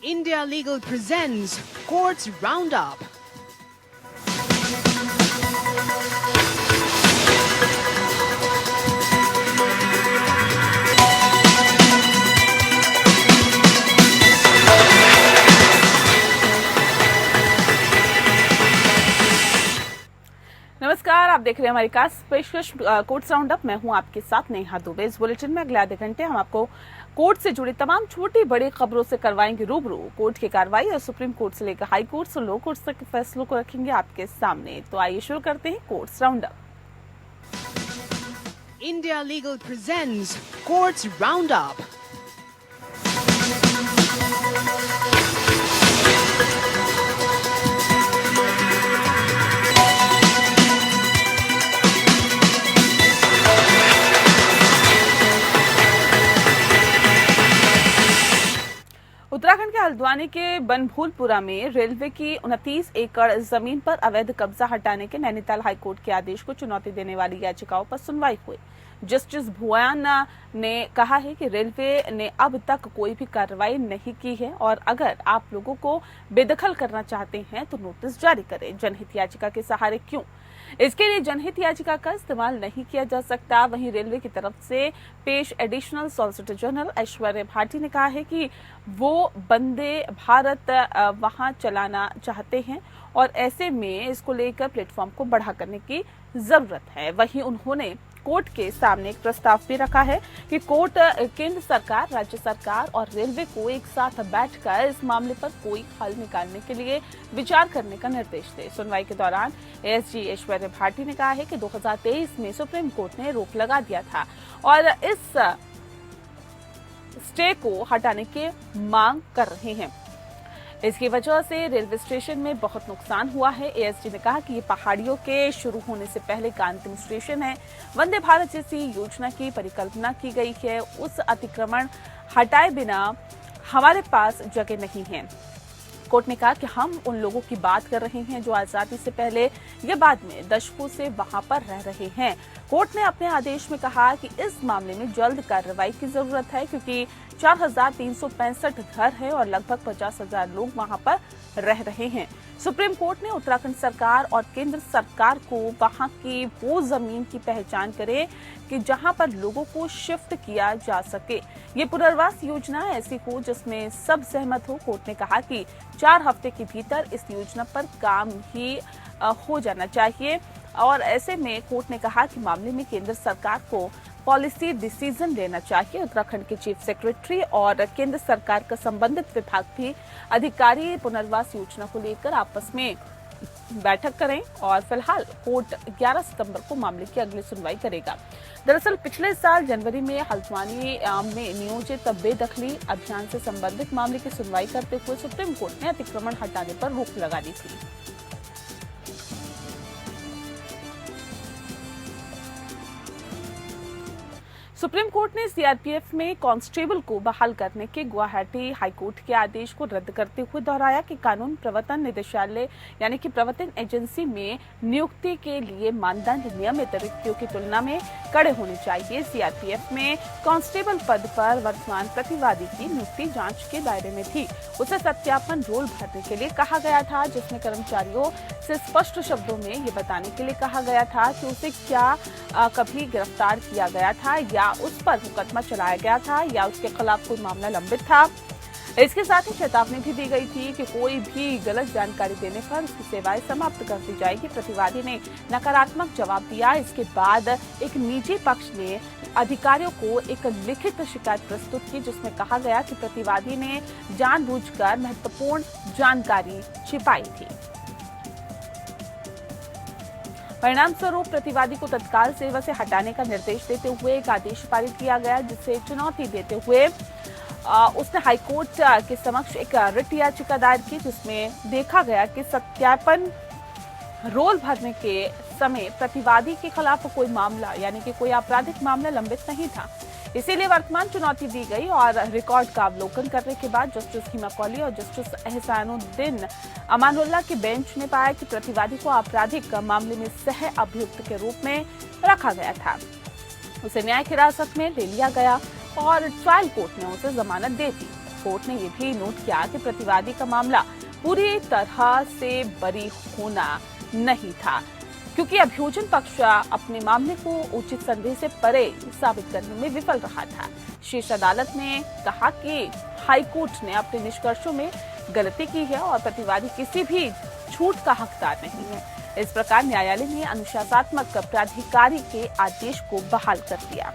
India Legal presents Courts Roundup. नमस्कार, आप देख रहे हैं हमारी खास पेशकश कोर्ट्स राउंडअप। मैं हूं आपके साथ नेहा दुबे। इस बुलेटिन में अगले आधे घंटे हम आपको कोर्ट से जुड़ी तमाम छोटी बड़ी खबरों से करवाएंगे रूबरू। कोर्ट की कार्रवाई और सुप्रीम कोर्ट से लेकर हाई कोर्ट और लो कोर्ट तक के फैसलों को रखेंगे आपके सामने। तो आइए शुरू करते हैं courts roundup. India Legal presents Courts Roundup. Uttarakhand के हल्द्वानी के बनभूलपुरा में रेलवे की 29 एकड़ जमीन पर अवैध कब्जा हटाने के नैनीताल हाईकोर्ट के आदेश को चुनौती देने वाली याचिकाओं पर सुनवाई हुई। जस्टिस भुयान ने कहा है कि रेलवे ने अब तक कोई भी कार्रवाई नहीं की है और अगर आप लोगों को बेदखल करना चाहते हैं तो नोटिस जारी करें। जनहित याचिका के सहारे क्यों? इसके लिए जनहित याचिका का इस्तेमाल नहीं किया जा सकता। वहीं रेलवे की तरफ से पेश additional solicitor general Aishwarya Bhati ने कहा है कि वो वंदे भारत वहां चलाना चाहते हैं और ऐसे में इसको लेकर प्लेटफॉर्म को बढ़ा करने की जरूरत है। वहीं उन्होंने कोर्ट के सामने एक प्रस्ताव भी रखा है कि कोर्ट केंद्र सरकार, राज्य सरकार और रेलवे को एक साथ बैठकर इस मामले पर कोई हल निकालने के लिए विचार करने का निर्देश दे। सुनवाई के दौरान एएसजी ऐश्वर्या भाटी ने कहा है कि 2023 में सुप्रीम कोर्ट ने रोक लगा दिया था और इस स्टे को हटाने की मांग कर रहे हैं। इसकी वजह से रेलवे स्टेशन में बहुत नुकसान हुआ है। एएसजी ने कहा कि ये पहाड़ियों के शुरू होने से पहले का अंतिम स्टेशन है। वंदे भारत जैसी योजना की परिकल्पना की गई है, उस अतिक्रमण हटाए बिना हमारे पास जगह नहीं है। कोर्ट ने कहा कि हम उन लोगों की बात कर रहे हैं जो आजादी से पहले या बाद में दशकों से वहां पर रह रहे हैं। कोर्ट ने अपने आदेश में कहा कि इस मामले में जल्द कार्रवाई की जरूरत है क्योंकि 4,365 घर है और लगभग 50,000 लोग वहां पर रह रहे हैं। सुप्रीम कोर्ट ने उत्तराखंड सरकार और केंद्र सरकार को वहां की वो जमीन की पहचान करे कि जहां पर लोगों को शिफ्ट किया जा सके। ये पुनर्वास योजना ऐसी हो जिसमें सब सहमत हो। कोर्ट ने कहा कि 4 हफ्ते के भीतर इस योजना पर काम ही हो जाना चाहिए और ऐसे में कोर्ट ने कहा कि मामले में केंद्र सरकार को पॉलिसी डिसीजन लेना चाहिए। उत्तराखंड के चीफ सेक्रेटरी और केंद्र सरकार का संबंधित विभाग भी अधिकारी पुनर्वास योजना को लेकर आपस में बैठक करें और फिलहाल कोर्ट 11 सितंबर को मामले की अगली सुनवाई करेगा। दरअसल पिछले साल जनवरी में हल्द्वानी में नियोजित बेदखली अभियान से संबंधित मामले की सुनवाई करते हुए सुप्रीम कोर्ट ने अतिक्रमण हटाने पर रोक लगा दी थी। सुप्रीम कोर्ट ने सीआरपीएफ में कांस्टेबल को बहाल करने के गुवाहाटी हाईकोर्ट के आदेश को रद्द करते हुए दोहराया कि कानून प्रवर्तन निदेशालय यानी कि प्रवर्तन एजेंसी में नियुक्ति के लिए मानदंड नियमित रिक्तियों की तुलना में कड़े होने चाहिए। सीआरपीएफ में कांस्टेबल पद पर वर्तमान प्रतिवादी की नियुक्ति जांच के दायरे में थी। उसे सत्यापन रोल भरने के लिए कहा गया था जिसमें कर्मचारियों से स्पष्ट शब्दों में ये बताने के लिए कहा गया था कि उसे क्या कभी गिरफ्तार किया गया था या उस पर मुकदमा चलाया गया था या उसके खिलाफ कोई मामला लंबित था। इसके साथ ही चेतावनी भी दी गई थी कि कोई भी गलत जानकारी देने पर उसकी सेवाएं समाप्त कर दी जाएगी। प्रतिवादी ने नकारात्मक जवाब दिया। इसके बाद एक निजी पक्ष ने अधिकारियों को एक लिखित शिकायत प्रस्तुत की जिसमें कहा गया कि प्रतिवादी ने जानबूझकर महत्वपूर्ण जानकारी छिपाई थी। परिणाम स्वरूप प्रतिवादी को तत्काल सेवा से हटाने का निर्देश देते हुए एक आदेश पारित किया गया जिसे चुनौती देते हुए उसने हाईकोर्ट के समक्ष एक रिट याचिका दायर की जिसमें देखा गया कि सत्यापन रोल भरने के समय प्रतिवादी के खिलाफ कोई मामला यानी कि कोई आपराधिक मामला लंबित नहीं था। इसीलिए वर्तमान चुनौती दी गई और रिकॉर्ड का अवलोकन करने के बाद जस्टिस हीमा कौली और जस्टिस एहसानुद्दीन अमानुल्लाह की बेंच ने पाया कि प्रतिवादी को आपराधिक मामले में सह अभियुक्त के रूप में रखा गया था। उसे न्यायिक हिरासत में ले लिया गया और ट्रायल कोर्ट ने उसे जमानत दे दी। कोर्ट ने ये भी नोट किया कि प्रतिवादी का मामला पूरी तरह से बरी होना नहीं था, क्योंकि अभियोजन पक्ष अपने मामले को उचित संदेह से परे साबित करने में विफल रहा था। शीर्ष अदालत ने कहा कि हाईकोर्ट ने अपने निष्कर्षों में गलती की है और प्रतिवादी किसी भी छूट का हकदार नहीं है। इस प्रकार न्यायालय ने अनुशासनात्मक प्राधिकारी के आदेश को बहाल कर दिया।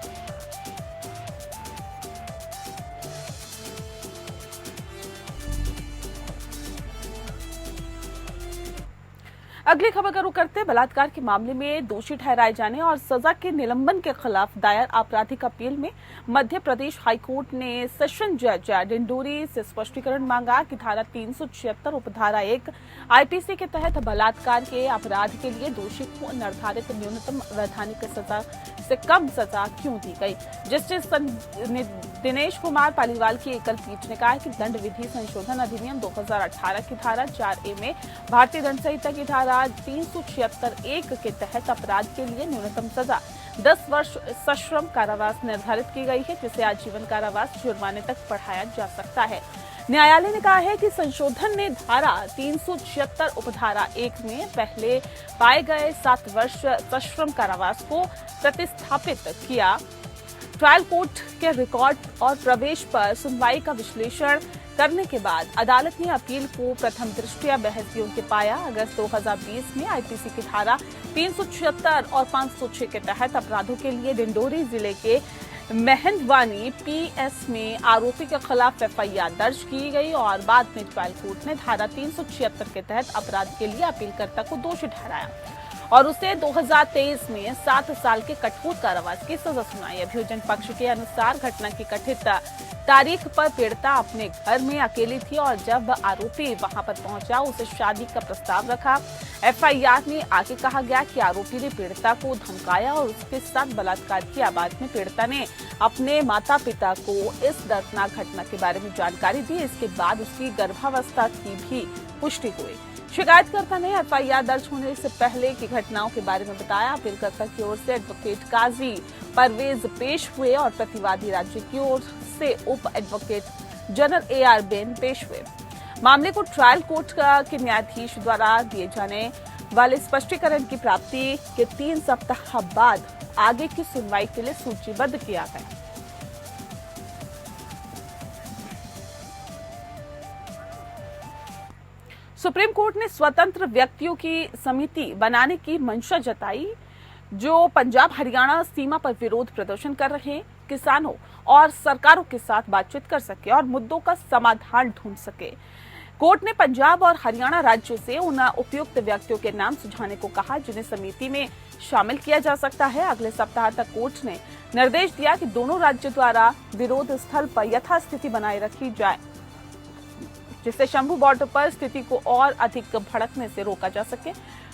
अगली खबर का रुख करते बलात्कार के मामले में दोषी ठहराए जाने और सजा के निलंबन के खिलाफ दायर आपराधिक अपील में मध्य प्रदेश हाईकोर्ट ने सेशन जज डिंडोरी से स्पष्टीकरण मांगा कि धारा 376 उपधारा 1 आईपीसी के तहत बलात्कार के अपराध के लिए दोषी को निर्धारित न्यूनतम वैधानिक सजा से कम सजा क्यों दी गई। जस्टिस दिनेश कुमार पालीवाल की एकल पीठ ने कहा कि दंड विधि संशोधन अधिनियम 2018 की धारा 4A में भारतीय दंड संहिता की धारा 376(1) के तहत अपराध के लिए न्यूनतम सजा 10 वर्ष सश्रम कारावास निर्धारित की गई है, जिसे आजीवन कारावास जुर्माने तक बढ़ाया जा सकता है। न्यायालय ने कहा है कि संशोधन ने धारा 376 उपधारा 1 में पहले पाए गए 7 वर्ष सश्रम कारावास को प्रतिस्थापित किया। ट्रायल कोर्ट के रिकॉर्ड और प्रवेश पर सुनवाई का विश्लेषण करने के बाद अदालत ने अपील को प्रथम दृष्टया बहस योग्य पाया। अगस्त 2020 में आईपीसी की धारा 376 और 506 के तहत अपराधों के लिए डिंडोरी जिले के मेहंदवानी पीएस में आरोपी के खिलाफ एफआईआर दर्ज की गई और बाद में ट्रायल कोर्ट ने धारा 376 के तहत अपराध के लिए अपीलकर्ता को दोषी ठहराया और उसे 2023 में 7 साल के कठोर कारावास की सजा सुनाई। अभियोजन पक्ष के अनुसार घटना की कथित तारीख पर पीड़िता अपने घर में अकेली थी और जब आरोपी वहां पर पहुंचा उसे शादी का प्रस्ताव रखा। एफआईआर में आगे कहा गया कि आरोपी ने पीड़िता को धमकाया और उसके साथ बलात्कार किया। बाद में पीड़िता ने अपने माता पिता को इस दर्दनाक घटना के बारे में जानकारी दी। इसके बाद उसकी गर्भावस्था की भी पुष्टि हुई। शिकायतकर्ता ने एफआईआर दर्ज होने से पहले की घटनाओं के बारे में बताया। अपीलकर्ता की ओर से एडवोकेट काजी परवेज पेश हुए और प्रतिवादी राज्य की ओर से उप एडवोकेट जनरल एआर बेन पेश हुए। मामले को ट्रायल कोर्ट के न्यायाधीश द्वारा दिए जाने वाले स्पष्टीकरण की प्राप्ति के 3 सप्ताह बाद आगे की सुनवाई के लिए सूचीबद्ध किया गया। सुप्रीम कोर्ट ने स्वतंत्र व्यक्तियों की समिति बनाने की मंशा जताई, जो पंजाब हरियाणा सीमा पर विरोध प्रदर्शन कर रहे किसानों और सरकारों के साथ बातचीत कर सके और मुद्दों का समाधान ढूंढ सके। कोर्ट ने पंजाब और हरियाणा राज्यों से उन उपयुक्त व्यक्तियों के नाम सुझाने को कहा जिन्हें समिति में शामिल किया जा सकता है। अगले सप्ताह तक कोर्ट ने निर्देश दिया कि दोनों राज्यों द्वारा विरोध स्थल पर यथास्थिति बनाए रखी जाए, जिससे शंभू बॉर्डर पर स्थिति को और अधिक भड़कने से रोका जा सके।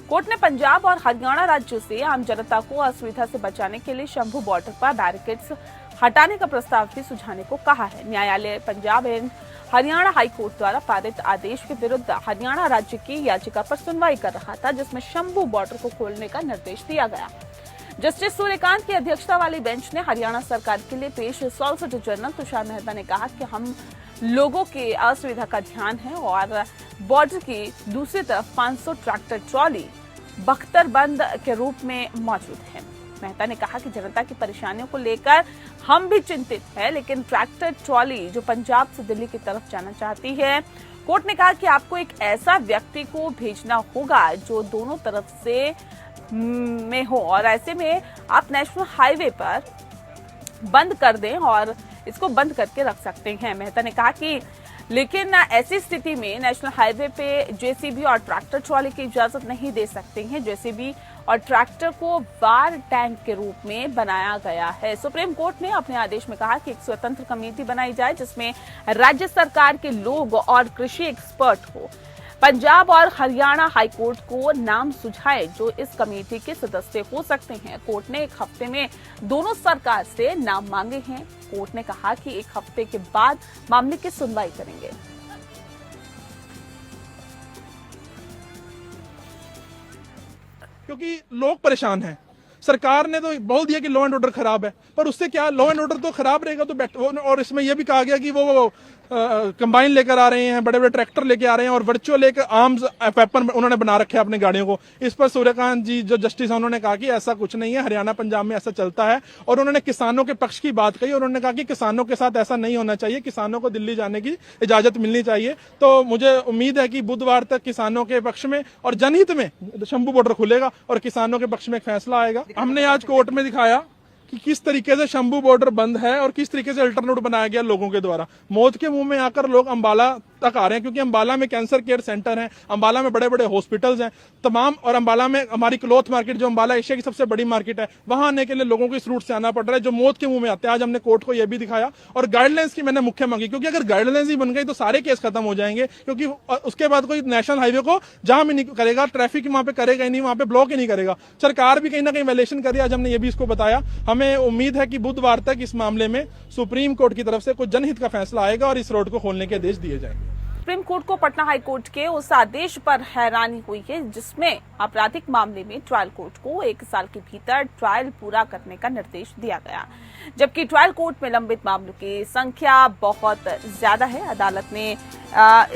कोर्ट ने पंजाब और हरियाणा राज्यों से आम जनता को असुविधा से बचाने के लिए शंभू बॉर्डर पर बैरिकेड्स हटाने का प्रस्ताव भी सुझाने को कहा है। न्यायालय पंजाब एवं हरियाणा हाईकोर्ट द्वारा पारित आदेश के विरुद्ध हरियाणा राज्य की याचिका पर सुनवाई कर रहा था, जिसमें शंभू बॉर्डर को खोलने का निर्देश दिया गया। जस्टिस सूर्यकांत की अध्यक्षता वाली बेंच ने हरियाणा सरकार के लिए पेश सॉलिसिटर जनरल तुषार मेहता ने कहा कि हम लोगों की असुविधा का ध्यान है और बॉर्डर की दूसरी तरफ 500 ट्रैक्टर ट्रॉली बख्तरबंद के रूप में मौजूद है। मेहता ने कहा कि जनता की परेशानियों को लेकर हम भी चिंतित हैं, लेकिन ट्रैक्टर ट्रॉली जो पंजाब से दिल्ली की तरफ जाना चाहती है, कोर्ट ने कहा कि आपको एक ऐसा व्यक्ति को भेजना होगा जो दोनों तरफ से में हो और ऐसे में आप नेशनल हाईवे पर बंद कर दें और इसको बंद करके रख सकते हैं। मेहता ने कहा कि लेकिन ऐसी स्थिति में नेशनल हाईवे पे जेसीबी और ट्रैक्टर ट्रॉली की इजाजत नहीं दे सकते हैं। जेसीबी और ट्रैक्टर को वार टैंक के रूप में बनाया गया है। सुप्रीम कोर्ट ने अपने आदेश में कहा कि एक स्वतंत्र कमेटी बनाई जाए जिसमें राज्य सरकार के लोग और कृषि एक्सपर्ट हो। पंजाब और हरियाणा हाईकोर्ट को नाम सुझाए जो इस कमेटी के सदस्य हो सकते हैं। कोर्ट ने 1 हफ्ते में दोनों सरकार से नाम मांगे हैं। कोर्ट ने कहा कि 1 हफ्ते के बाद मामले की सुनवाई करेंगे। क्योंकि लोग परेशान हैं, सरकार ने तो बोल दिया कि लॉ एंड ऑर्डर खराब है, पर उससे क्या, लॉ एंड ऑर्डर तो खराब रहेगा तो और इसमें यह भी कहा गया कि वो कंबाइन लेकर आ रहे हैं, बड़े बड़े ट्रैक्टर लेके आ रहे हैं और वर्चुअल एक आर्म्स वेपन उन्होंने बना रखे हैं अपनी गाड़ियों को। इस पर सूर्यकांत जी जो जस्टिस है उन्होंने कहा कि ऐसा कुछ नहीं है, हरियाणा पंजाब में ऐसा चलता है, और उन्होंने किसानों के पक्ष की बात कही और उन्होंने कहा कि किसानों के साथ ऐसा नहीं होना चाहिए, किसानों को दिल्ली जाने की इजाजत मिलनी चाहिए। तो मुझे उम्मीद है कि बुधवार तक किसानों के पक्ष में और जनहित में शंभू बॉर्डर खुलेगा और किसानों के पक्ष में एक फैसला आएगा। हमने आज कोर्ट में दिखाया कि किस तरीके से शंभू बॉर्डर बंद है और किस तरीके से अल्टरनेट बनाया गया लोगों के द्वारा। मौत के मुंह में आकर लोग अंबाला तक आ रहे हैं, क्योंकि अंबाला में कैंसर केयर सेंटर है, अंबाला में बड़े बड़े हॉस्पिटल्स हैं तमाम, और अंबाला में हमारी क्लॉथ मार्केट जो अंबाला एशिया की सबसे बड़ी मार्केट है, वहां आने के लिए लोगों को इस रूट से आना पड़ रहा है जो मौत के मुंह में आते हैं। आज हमने कोर्ट को यह भी दिखाया और गाइडलाइंस की मैंने मुख्य मांगी, क्योंकि अगर गाइडलाइंस ही बन गई तो सारे केस खत्म हो जाएंगे, क्योंकि उसके बाद कोई नेशनल हाईवे को जाम ही नहीं करेगा, ट्रैफिक वहां पे करेगा ही नहीं, वहां पे ब्लॉक ही नहीं करेगा। सरकार भी कहीं ना कहीं वायलेशन कर रही है। आज हमने ये भी इसको बताया। हमें उम्मीद है कि बुधवार तक इस मामले में सुप्रीम कोर्ट की तरफ से कुछ जनहित का फैसला आएगा और इस रोड को खोलने के आदेश दिए जाएंगे। सुप्रीम कोर्ट को पटना हाई कोर्ट के उस आदेश पर हैरानी हुई है जिसमें आपराधिक मामले में ट्रायल कोर्ट को 1 साल के भीतर ट्रायल पूरा करने का निर्देश दिया गया, जबकि ट्रायल कोर्ट में लंबित मामलों की संख्या बहुत ज्यादा है। अदालत ने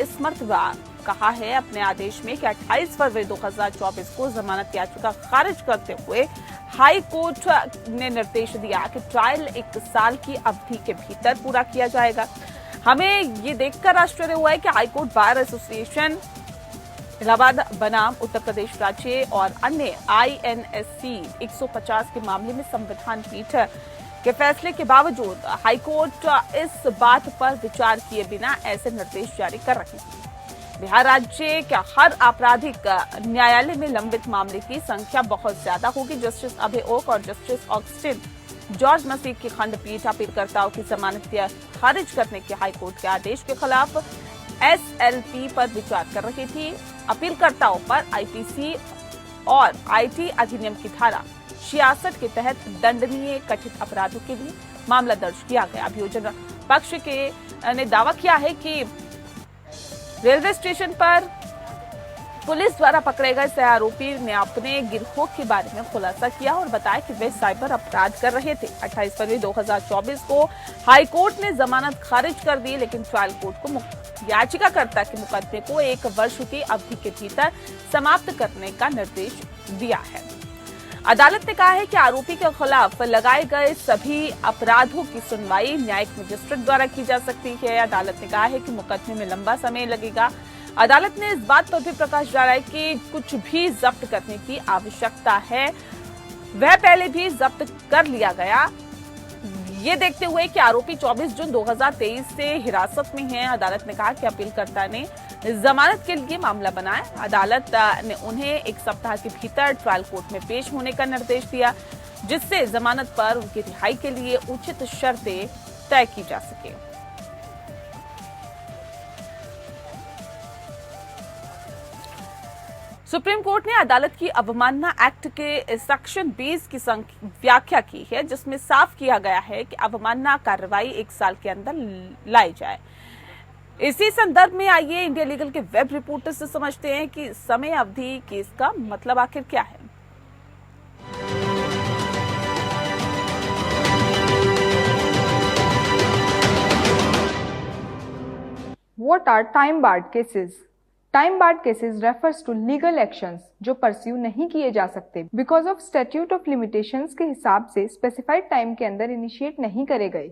इस मर्तबा कहा है अपने आदेश में कि 28 फरवरी 2024 को जमानत याचिका खारिज करते हुए हाई कोर्ट ने निर्देश दिया कि ट्रायल 1 साल की अवधि के भीतर पूरा किया जाएगा। हमें ये देखकर आश्चर्य हुआ है कि हाईकोर्ट बार एसोसिएशन, इलाहाबाद बनाम उत्तर प्रदेश राज्य और अन्य INSC 150 के मामले में संविधान पीठ के फैसले के बावजूद हाईकोर्ट इस बात पर विचार किए बिना ऐसे निर्देश जारी कर रही है। बिहार राज्य के हर आपराधिक न्यायालय में लंबित मामले की संख्या बहुत ज्यादा होगी। जस्टिस अभय ओक और जस्टिस ऑगस्टिन जॉर्ज मसीह की खंडपीठ अपीलकर्ताओं की जमानत खारिज करने के हाईकोर्ट के आदेश के खिलाफ SLP पर विचार कर रही थी। अपीलकर्ताओं पर IPC और IT अधिनियम की धारा 66 के तहत दंडनीय कथित अपराधों के लिए मामला दर्ज किया गया। अभियोजन पक्ष ने दावा किया है कि रेलवे स्टेशन पर पुलिस द्वारा पकड़े गए सह आरोपी ने अपने गिरोह के बारे में खुलासा किया और बताया कि वे साइबर अपराध कर रहे थे। 28 फरवरी 2024 को हाईकोर्ट ने जमानत खारिज कर दी, लेकिन ट्रायल कोर्ट को याचिकाकर्ता के मुकदमे को 1 वर्ष की अवधि के भीतर समाप्त करने का निर्देश दिया है। अदालत ने कहा है कि आरोपी के खिलाफ लगाए गए सभी अपराधों की सुनवाई न्यायिक मजिस्ट्रेट द्वारा की जा सकती है। अदालत ने कहा है कि मुकदमे में लंबा समय लगेगा। अदालत ने इस बात पर भी प्रकाश डाला है कि कुछ भी जब्त करने की आवश्यकता है वह पहले भी जब्त कर लिया गया। ये देखते हुए कि आरोपी 24 जून 2023 से हिरासत में हैं, अदालत ने कहा कि अपीलकर्ता ने जमानत के लिए मामला बनाया। अदालत ने उन्हें 1 सप्ताह के भीतर ट्रायल कोर्ट में पेश होने का निर्देश दिया, जिससे जमानत पर उनकी रिहाई के लिए उचित शर्तें तय की जा सके। सुप्रीम कोर्ट ने अदालत की अवमानना एक्ट के सेक्शन 20 की व्याख्या की है, जिसमें साफ किया गया है कि अवमानना कार्रवाई 1 साल के अंदर लाई जाए। इसी संदर्भ में आइए इंडिया लीगल के वेब रिपोर्टर से समझते हैं कि समय अवधि केस का मतलब आखिर क्या है। What are time barred cases? Time barred cases refers to legal actions जो परस्यू नहीं किए जा सकते because of statute of limitations के हिसाब से specified time के अंदर इनिशिएट नहीं करे गए।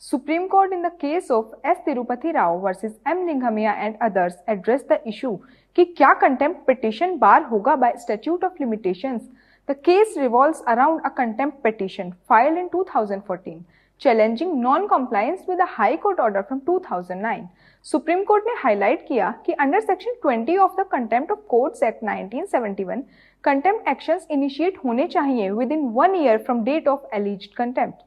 Supreme Court in the case of S. Tirupati Rao versus M. Linghamia and others addressed the issue कि क्या contempt petition bar होगा by statute of limitations. The case revolves around a contempt petition filed in 2014 challenging non-compliance with a High Court order from 2009. Supreme court ने highlight किया कि under section 20 of the contempt of courts act 1971 contempt actions initiate होने चाहिए within 1 year from date of alleged contempt.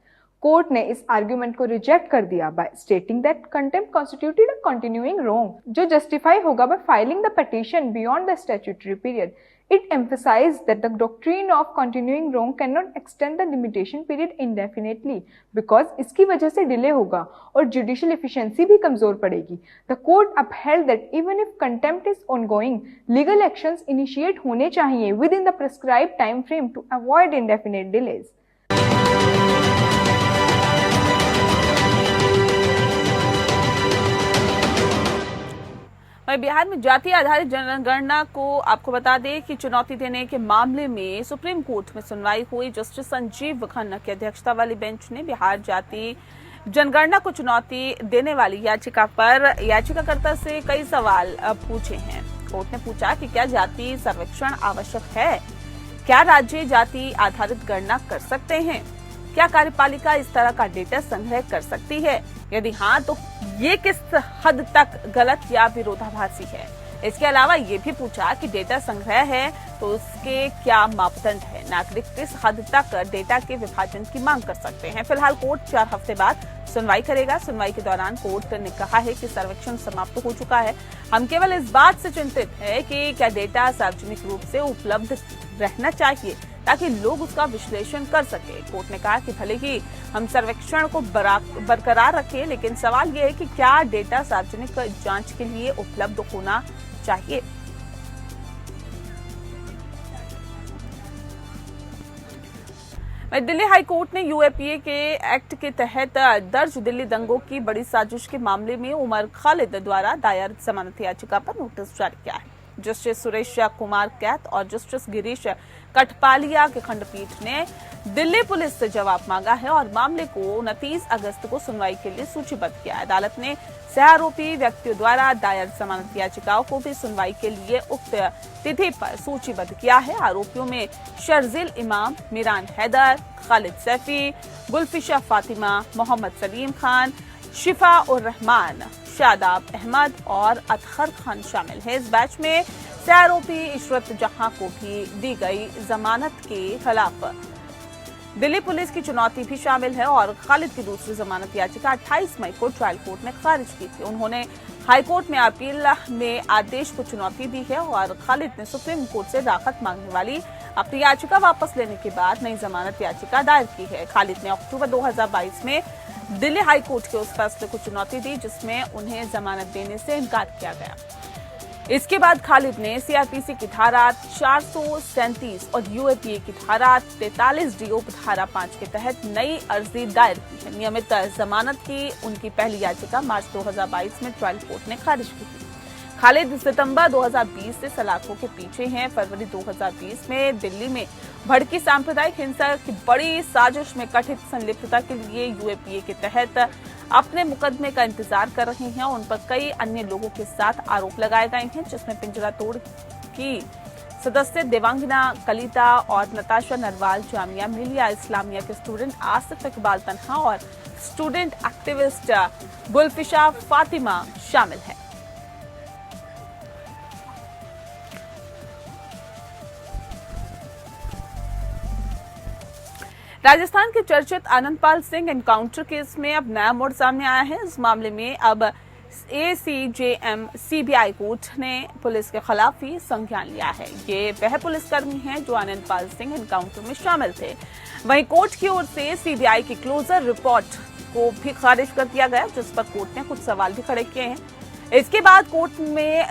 Court ने इस argument को reject कर दिया by stating that contempt constituted a continuing wrong जो जस्टिफाई होगा by filing the petition beyond the statutory period. It emphasized that the doctrine of continuing wrong cannot extend the limitation period indefinitely because इसकी वजह से delay होगा और judicial efficiency भी कमजोर पड़ेगी. The court upheld that even if contempt is ongoing, legal actions initiate होने चाहिए within the prescribed time frame to avoid indefinite delays. वहीं बिहार में जाति आधारित जनगणना को आपको बता दें कि चुनौती देने के मामले में सुप्रीम कोर्ट में सुनवाई हुई. जस्टिस संजीव खन्ना की अध्यक्षता वाली बेंच ने बिहार जाति जनगणना को चुनौती देने वाली याचिका पर याचिकाकर्ता से कई सवाल पूछे हैं. कोर्ट ने पूछा कि क्या जाति सर्वेक्षण आवश्यक है, क्या राज्य जाति आधारित गणना कर सकते हैं, क्या कार्यपालिका इस तरह का डेटा संग्रह कर सकती है, यदि हाँ तो ये किस हद तक गलत या विरोधाभासी है. इसके अलावा ये भी पूछा कि डेटा संग्रह है तो उसके क्या मापदंड है, नागरिक किस हद तक डेटा के विभाजन की मांग कर सकते हैं. फिलहाल कोर्ट 4 हफ्ते बाद सुनवाई करेगा. सुनवाई के दौरान कोर्ट ने कहा है कि सर्वेक्षण समाप्त हो चुका है, हम केवल इस बात से चिंतित है कि क्या डेटा सार्वजनिक रूप से उपलब्ध रहना चाहिए ताकि लोग उसका विश्लेषण कर सके. कोर्ट ने कहा कि भले ही हम सर्वेक्षण को बरकरार रखें, लेकिन सवाल ये है कि क्या डेटा सार्वजनिक जांच के लिए उपलब्ध होना चाहिए. दिल्ली हाई कोर्ट ने यूएपीए के एक्ट के तहत दर्ज दिल्ली दंगों की बड़ी साजिश के मामले में उमर खालिद द्वारा दायर जमानत याचिका पर नोटिस जारी किया है. जस्टिस सुरेश कुमार कैत और जस्टिस गिरीश कठपालिया की खंडपीठ ने दिल्ली पुलिस से जवाब मांगा है और मामले को 29 अगस्त को सुनवाई के लिए सूचीबद्ध किया है. अदालत ने सह आरोपी व्यक्तियों द्वारा दायर जमानत याचिकाओं को भी सुनवाई के लिए उक्त तिथि पर सूचीबद्ध किया है. आरोपियों में शर्जिल इमाम, मिरान हैदर, खालिद सैफी, गुलफिशा फातिमा, मोहम्मद सलीम खान, शिफा उर रहमान, शादाब अहमद और अतहर खान शामिल है. इस बैच में सह आरोपी इशरत जहां को भी दी गई जमानत के खिलाफ दिल्ली पुलिस की चुनौती भी शामिल है और खालिद की दूसरी जमानत याचिका 28 मई को ट्रायल कोर्ट ने खारिज की थी. उन्होंने हाईकोर्ट में अपील में आदेश को चुनौती दी है और खालिद ने सुप्रीम कोर्ट से राहत मांगने वाली अपनी याचिका वापस लेने के बाद नई जमानत याचिका दायर की है. खालिद ने अक्टूबर 2022 में दिल्ली हाईकोर्ट के उस फैसले को चुनौती दी जिसमें उन्हें जमानत देने से इनकार किया गया. इसके बाद खालिद ने सीआरपीसी की धारा 437 और यूएपीए की धारा 43 डी उप धारा 5 के तहत नई अर्जी दायर की है. नियमित जमानत की उनकी पहली याचिका मार्च 2022 में ट्रायल कोर्ट ने खारिज की थी. खालिद सितंबर 2020 से सलाखों के पीछे हैं. फरवरी 2020 में दिल्ली में भड़की सांप्रदायिक हिंसा की बड़ी साजिश में कथित संलिप्तता के लिए यूएपीए के तहत अपने मुकदमे का इंतजार कर रहे हैं. उन पर कई अन्य लोगों के साथ आरोप लगाए गए हैं जिसमें पिंजरा तोड़ की सदस्य देवांगना कलिता और नताशा नरवाल, जामिया मिलिया इस्लामिया के स्टूडेंट आसिफ इकबाल तन्हा और स्टूडेंट एक्टिविस्ट गुलफिशा फातिमा शामिल है. राजस्थान के चर्चित आनंदपाल सिंह एनकाउंटर केस में अब नया मोड़ सामने आया है. इस मामले में अब एसीजेएम सीबीआई कोर्ट ने पुलिस के खिलाफ ही संज्ञान लिया है. ये वह पुलिसकर्मी हैं जो आनंदपाल सिंह एनकाउंटर में शामिल थे. वहीं कोर्ट की ओर से सीबीआई की क्लोजर रिपोर्ट को भी खारिज कर दिया गया जिस पर कोर्ट ने कुछ सवाल भी खड़े किए हैं. इसके बाद कोर्ट में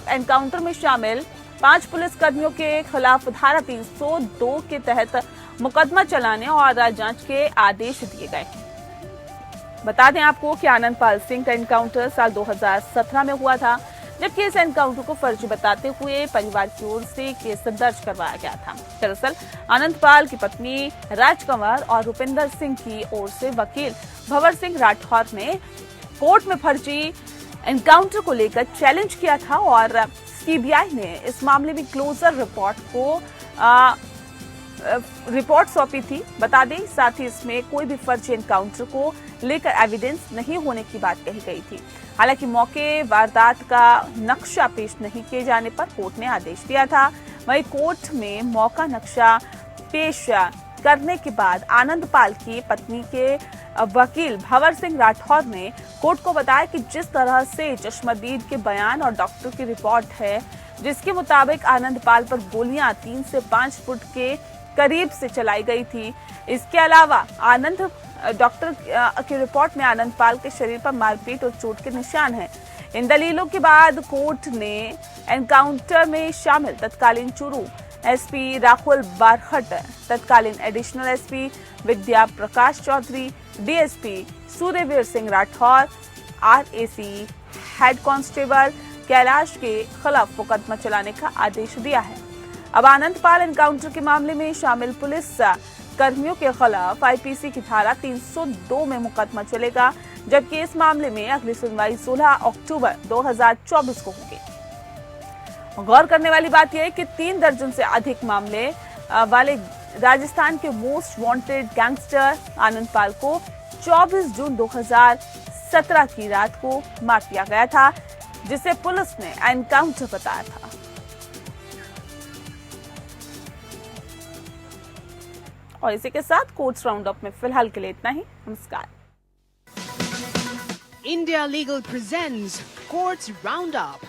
एनकाउंटर में शामिल 5 पुलिसकर्मियों के खिलाफ धारा 302 के तहत मुकदमा चलाने और जांच के आदेश दिए गए. बता दें आपको कि आनंदपाल सिंह का एनकाउंटर साल 2017 में हुआ था, जबकि इस एनकाउंटर को फर्जी बताते हुए परिवार की ओर से केस दर्ज करवाया गया था. दरअसल आनंदपाल की पत्नी राजकंवर और रुपिंदर सिंह की ओर से वकील भंवर सिंह राठौर ने कोर्ट में फर्जी एनकाउंटर को लेकर चैलेंज किया था और सीबीआई ने इस मामले में क्लोजर रिपोर्ट सौंपी थी. बता दें साथ ही इसमें कोई भी फर्जी एनकाउंटर को लेकर एविडेंस नहीं होने की बात कही गई थी. हालांकि मौके वारदात का नक्शा पेश नहीं किए जाने पर कोर्ट ने आदेश दिया था. वहीं कोर्ट में मौका नक्शा पेश करने के बाद आनंदपाल की पत्नी के वकील भंवर सिंह राठौर ने कोर्ट को बताया कि जिस तरह से चश्मदीद के बयान और डॉक्टर की रिपोर्ट है, जिसके मुताबिक आनंदपाल पर गोलियां 3 से 5 फुट के करीब से चलाई गई थी। इसके अलावा डॉक्टर की रिपोर्ट में आनंदपाल के शरीर पर मारपीट और चोट के निशान हैं। इन दलीलों के बाद कोर्ट ने एनकाउंटर में शामिल तत्कालीन चूरू एसपी राहुल बारखट, तत्कालीन additional SP Vidya Prakash Chaudhary, DSP Suryavir Singh Rathore, RAC head constable Kailash के खिलाफ मुकदमा चलाने का आदेश दिया है। अब आनंदपाल एनकाउंटर के मामले में शामिल पुलिस कर्मियों के खिलाफ आईपीसी की धारा 302 में मुकदमा चलेगा, जबकि इस मामले में अगली सुनवाई 16 अक्टूबर 2024 को होगी। गौर करने वाली बात यह है कि 3 दर्जन से अधिक मामले वाले राजस्थान के मोस्ट वांटेड गैंगस्टर आनंदपाल को 24 जून 2017 की रात को मार दिया गया था, जिसे पुलिस ने एनकाउंटर बताया था। और इसी के साथ कोर्ट्स राउंड अप में फिलहाल के लिए इतना ही। नमस्कार। India Legal presents Courts Roundup.